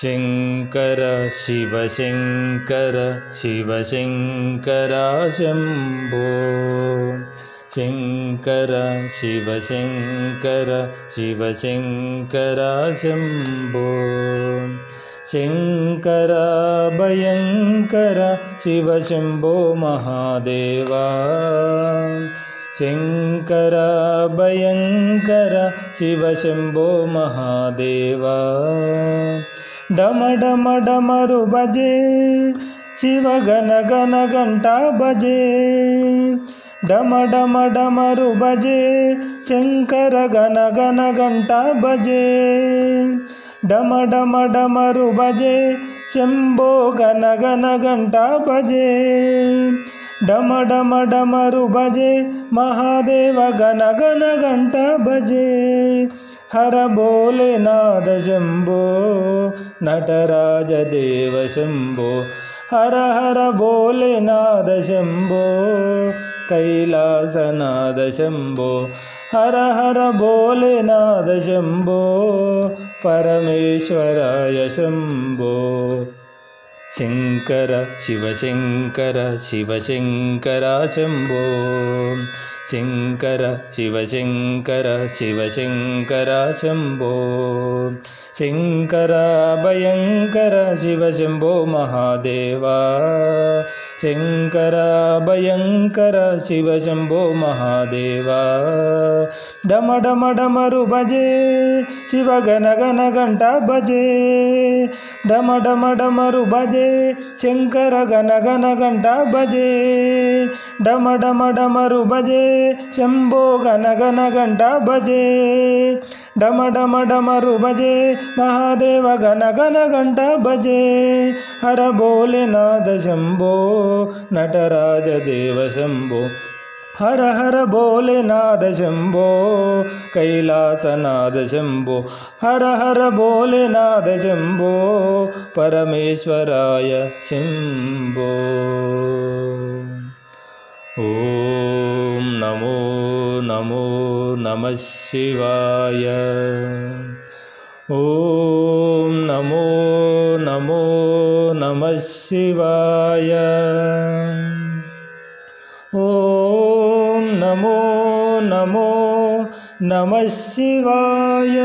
शंकर शिव शंकर शिव शंकर शंभो शंकर शिव शंकर शिव शंकर शंभो शंकर भयंकर शिव शंभो महादेवा शंकर भयंकर शिव शंभो महादेवा डम डम डमरु बजे शिव गण गण घंटा बजे डम डम डमरु बजे शंकर गण गण घंटा बजे डम डम डमरु बजे शंभो गण गण घंटा बजे डम डम डमरु बजे महादेव गण गण घंटा बजे हर भोलेनाथ शंभो नटराज देव शंभो हर हर भोलेनाथ शंभो कैलासनाथ शंभो हर हर भोलेनाथ शंभो परमेश्वराय शंभो शंकर शिव शंकर शिव शंकर शंभो शंकर शिव शंकर शिव शंकर शंभो शंकर भयंकर शिव शंभो महादेवा शंकर भयंकर शिव शंभो महादेवा डम डम डमरु बजे शिव गण गण घंटा बजे डम डम डमरु बजे शंकर गण गण घंटा बजे डम डम डमरु बजे शंभो गण गण घंटा बजे डम डम डमरु बजे महादेव गण गण घंटा बजे हर भोलेनाथ शंभो नटराज देव शंभो हर हर भोलेनाथ शंभो कैलासनाथ शंभो हर हर भोलेनाथ शंभो परमेश्वराय शंभो ओम नमो नमो नमः शिवाय ओम नमो नमो नमः शिवाय ओम नमो नमो नमः शिवाय।